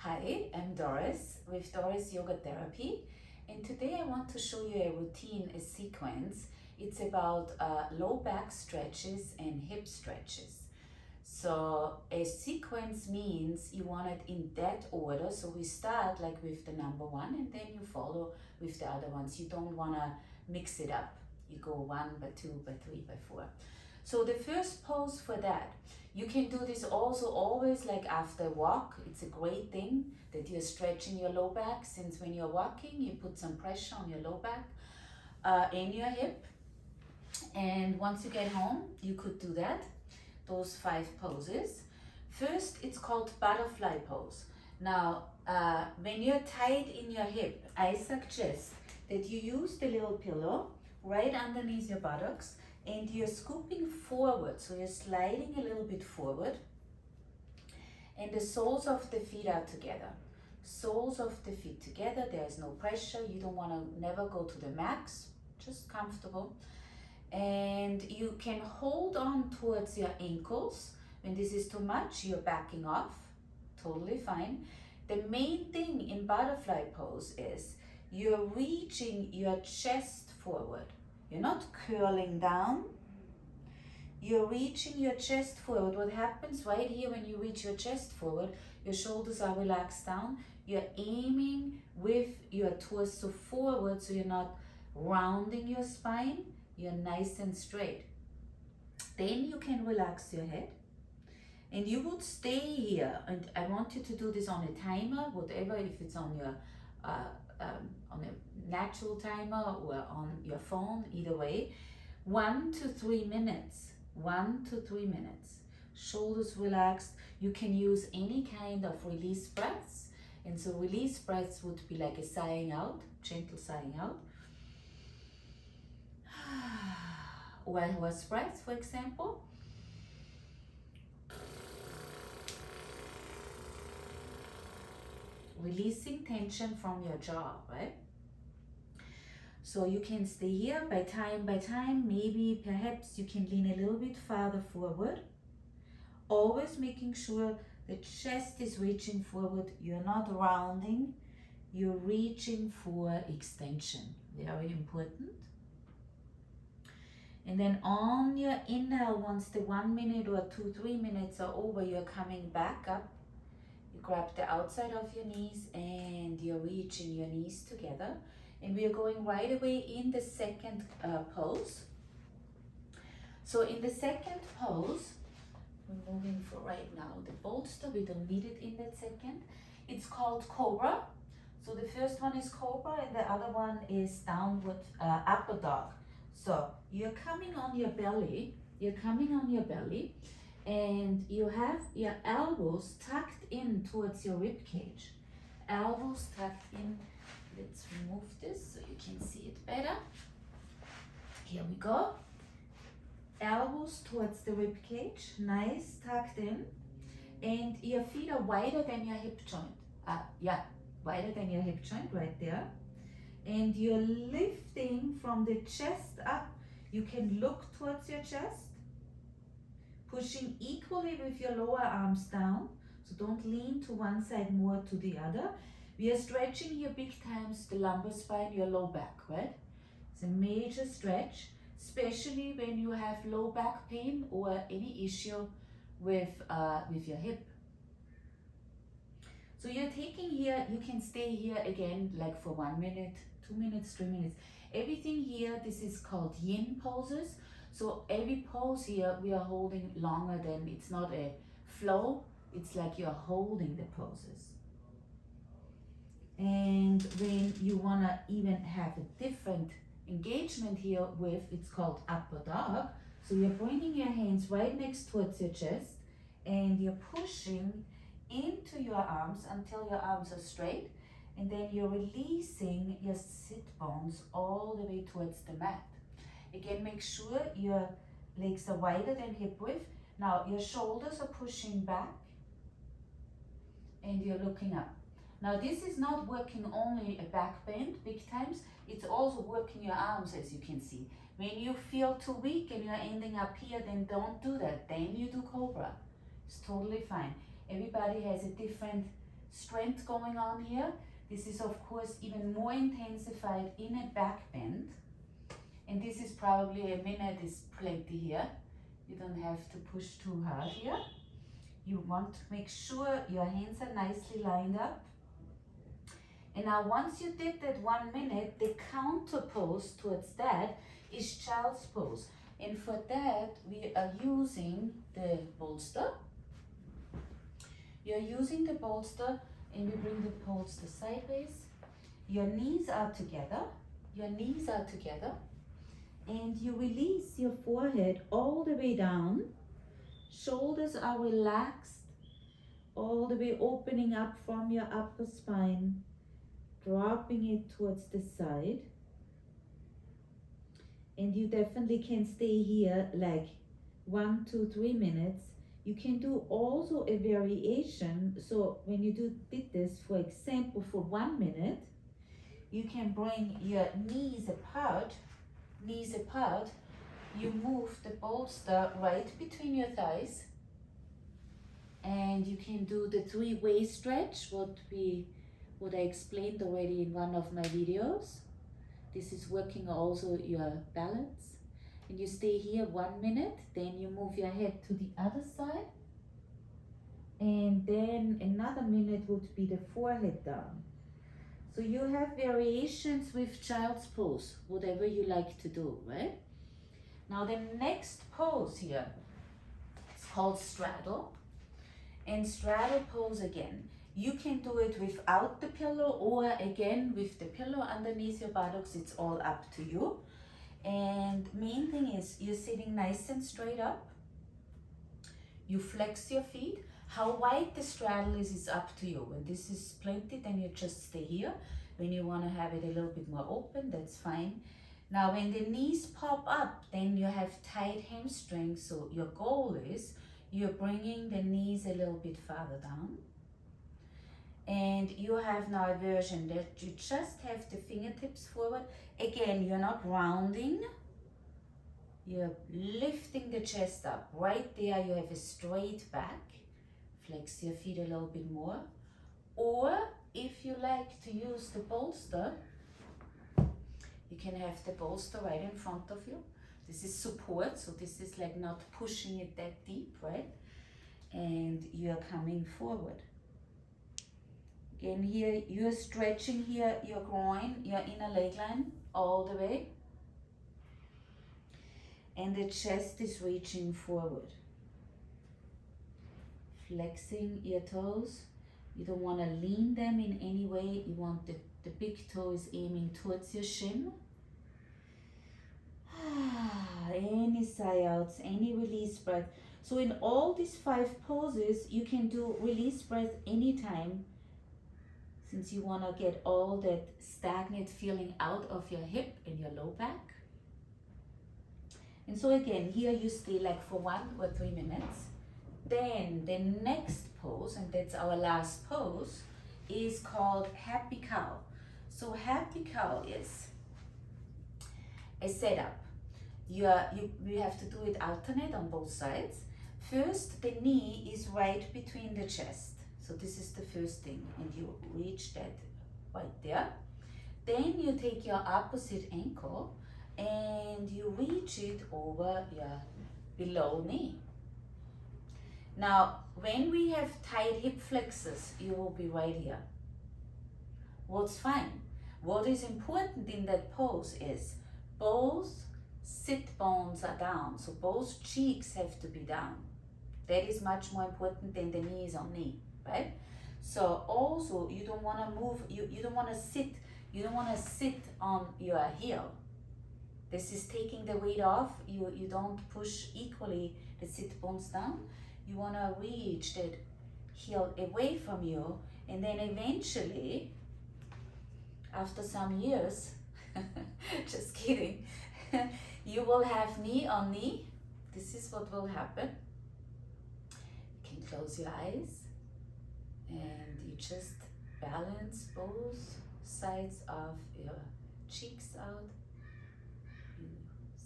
Hi, I'm Doris with Doris Yoga Therapy, and today I want to show you a routine, a sequence. It's about low back stretches and hip stretches. So a sequence means you want it in that order. So we start like with the number one and then you follow with the other ones. You don't want to mix it up. You go 1 by 2 by 3 by 4. So the first pose for that, you can do this also always like after a walk. It's a great thing that you're stretching your low back, since when you're walking you put some pressure on your low back and your hip. And once you get home you could do that, those 5 poses. First, it's called butterfly pose. Now when you're tight in your hip, I suggest that you use the little pillow right underneath your buttocks and you're scooping forward, so you're sliding a little bit forward and the soles of the feet are together. Soles of the feet together, there's no pressure. You don't want to never go to the max, just comfortable. And you can hold on towards your ankles. When this is too much, you're backing off, totally fine. The main thing in butterfly pose is you're reaching your chest forward. You're not curling down, you're reaching your chest forward. What happens right here when you reach your chest forward, your shoulders are relaxed down, you're aiming with your torso forward, so you're not rounding your spine, you're nice and straight. Then you can relax your head and you would stay here, and I want you to do this on a timer, whatever, if it's on your on a natural timer or on your phone, either way. 1 to 3 minutes. 1 to 3 minutes. Shoulders relaxed. You can use any kind of release breaths. And so release breaths would be like a sighing out, gentle sighing out. Or horse breaths, for example. Releasing tension from your jaw, right? So you can stay here by time, maybe perhaps you can lean a little bit farther forward. Always making sure the chest is reaching forward. You're not rounding, you're reaching for extension. Very important. And then on your inhale, once the 1 minute or 2, 3 minutes are over, you're coming back up. You grab the outside of your knees and you're reaching your knees together. And we are going right away in the second pose. So in the second pose, we're moving for right now the bolster. We don't need it in that second. It's called Cobra. So the first one is Cobra and the other one is downward upper dog. So you're coming on your belly. And you have your elbows tucked in towards your rib cage. Elbows tucked in. Let's remove this so you can see it better. Here we go. Elbows towards the rib cage, nice, tucked in. And your feet are wider than your hip joint. Wider than your hip joint, right there. And you're lifting from the chest up. You can look towards your chest. Pushing equally with your lower arms down, so don't lean to one side more to the other. We are stretching here big times the lumbar spine, your low back, right? It's a major stretch, especially when you have low back pain or any issue with your hip. So you're taking here, you can stay here again like for 1 minute, 2 minutes, 3 minutes. Everything here, this is called yin poses. So every pose here we are holding longer than, it's not a flow, it's like you're holding the poses. And when you want to even have a different engagement here with, it's called upper dog. So you're bringing your hands right next towards your chest and you're pushing into your arms until your arms are straight, and then you're releasing your sit bones all the way towards the mat. Again, make sure your legs are wider than hip width. Now your shoulders are pushing back and you're looking up. Now this is not working only a back bend big times, it's also working your arms, as you can see. When you feel too weak and you're ending up here, then don't do that. Then you do Cobra. It's totally fine. Everybody has a different strength going on here. This is of course even more intensified in a back bend. And this is probably a minute is plenty here. You don't have to push too hard here. You want to make sure your hands are nicely lined up. And now once you did that 1 minute, the counter pose towards that is child's pose. And for that, we are using the bolster. You're using the bolster and we bring the bolster sideways. Your knees are together. Your knees are together. And you release your forehead all the way down. Shoulders are relaxed, all the way opening up from your upper spine, dropping it towards the side. And you definitely can stay here like 1, 2, 3 minutes. You can do also a variation. So when you did this, for example, for 1 minute, you can bring your knees apart. You move the bolster right between your thighs, and you can do the 3-way stretch, what I explained already in one of my videos. This is working also your balance. And you stay here 1 minute, then you move your head to the other side, and then another minute would be the forehead down. So you have variations with child's pose, whatever you like to do, right? Now the next pose here, it's called straddle. And straddle pose again, you can do it without the pillow or again with the pillow underneath your buttocks. It's all up to you. And main thing is you're sitting nice and straight up. You flex your feet. How wide the straddle is up to you. When this is plenty, then you just stay here. When you want to have it a little bit more open, that's fine. Now when the knees pop up, then you have tight hamstrings. So your goal is you're bringing the knees a little bit farther down. And you have now a version that you just have the fingertips forward. Again, you're not rounding. You're lifting the chest up. Right there you have a straight back. Flex your feet a little bit more. Or if you like to use the bolster, you can have the bolster right in front of you. This is support, so this is like not pushing it that deep, right? And you're coming forward. Again here, you're stretching here your groin, your inner leg line all the way. And the chest is reaching forward. Flexing your toes. You don't want to lean them in any way. You want the big toe is aiming towards your shin. Any sigh outs, any release breath. So in all these 5 poses, you can do release breath anytime, since you want to get all that stagnant feeling out of your hip and your low back. And so again, here you stay like for 1 or 3 minutes. Then the next pose, and that's our last pose, is called happy cow. So happy cow is a setup. You have to do it alternate on both sides. First, the knee is right between the chest. So this is the first thing, and you reach that right there. Then you take your opposite ankle and you reach it over your below knee. Now, when we have tight hip flexors, you will be right here. What's fine? What is important in that pose is both sit bones are down, so both cheeks have to be down. That is much more important than the knees on knee, right? So also you don't want to move, you don't want to sit on your heel. This is taking the weight off. You don't push equally the sit bones down. You want to reach that heel away from you, and then eventually, after some years, just kidding, you will have knee on knee. This is what will happen. You can close your eyes and you just balance both sides of your cheeks out. You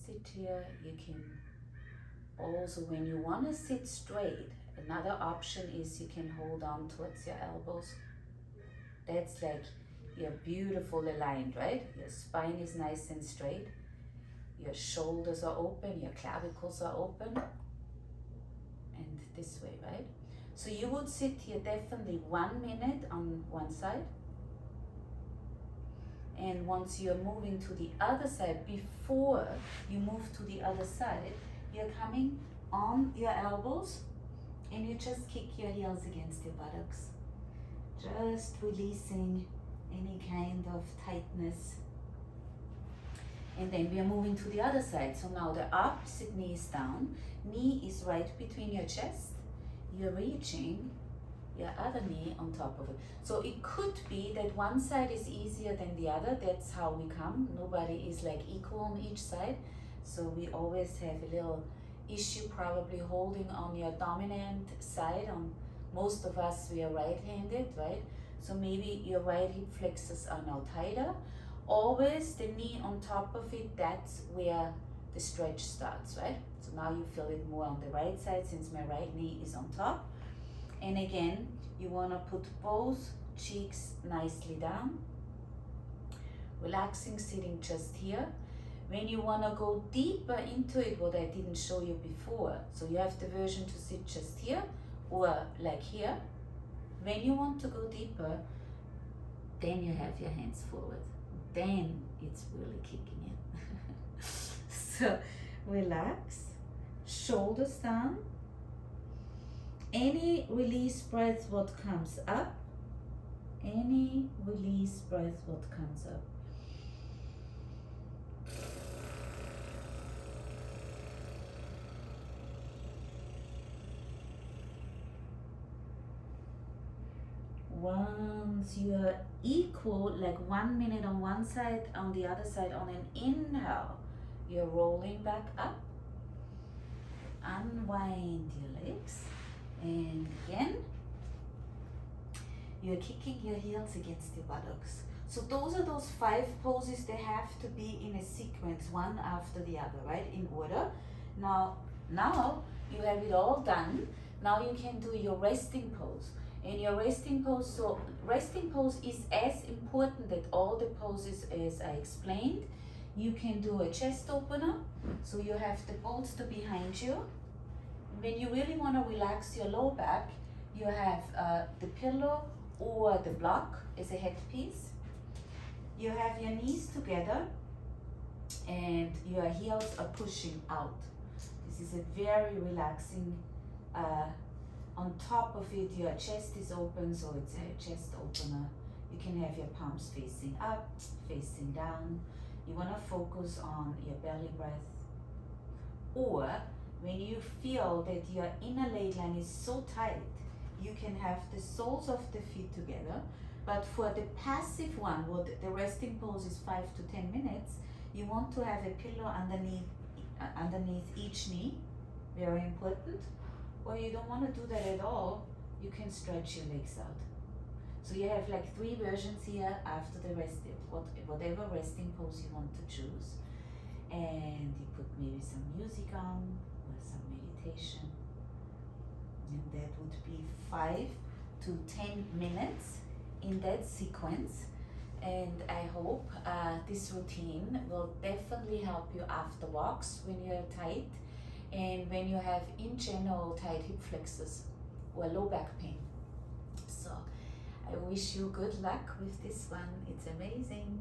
sit here. You can also, when you want to sit straight, another option is you can hold on towards your elbows That's like you're beautiful aligned, right? Your spine is nice and straight. Your shoulders are open, your clavicles are open. And this way, right? So you would sit here definitely 1 minute on one side. And once you're moving to the other side, before you move to the other side, you're coming on your elbows and you just kick your heels against your buttocks. Just releasing any kind of tightness. And then we are moving to the other side. So now the opposite knee is down. Knee is right between your chest. You're reaching your other knee on top of it. So it could be that one side is easier than the other. That's how we come. Nobody is like equal on each side. So we always have a little issue probably holding on your dominant side. On most of us, we are right-handed, right? So maybe your right hip flexors are now tighter. Always the knee on top of it, that's where the stretch starts, right? So now you feel it more on the right side since my right knee is on top. And again, you want to put both cheeks nicely down. Relaxing, sitting just here. When you want to go deeper into it, what I didn't show you before, so you have the version to sit just here or like here. When you want to go deeper, then you have your hands forward. Then it's really kicking in. So relax, shoulders down. Any release breath, what comes up. Any release breath, what comes up. Once you are equal, like 1 minute on one side, on the other side, on an inhale, you're rolling back up. Unwind your legs. And again, you're kicking your heels against your buttocks. So those are those 5 poses. They have to be in a sequence, one after the other, right? In order. Now you have it all done. Now you can do your resting pose. And your resting pose, so resting pose is as important that all the poses as I explained. You can do a chest opener, so you have the bolster behind you. When you really want to relax your low back, you have the pillow or the block as a headpiece. You have your knees together and your heels are pushing out. This is a very relaxing, on top of it your chest is open, so it's a chest opener. You can have your palms facing up, facing down. You want to focus on your belly breath. Or when you feel that your inner leg line is so tight, you can have the soles of the feet together. But for the passive one, what the resting pose is 5 to 10 minutes, you want to have a pillow underneath each knee, very important. Or you don't want to do that at all, you can stretch your legs out. So you have like 3 versions here after the resting, whatever resting pose you want to choose. And you put maybe some music on or some meditation. And that would be 5 to 10 minutes in that sequence. And I hope this routine will definitely help you after walks when you're tight and when you have in general tight hip flexors or low back pain. So I wish you good luck with this one. It's amazing.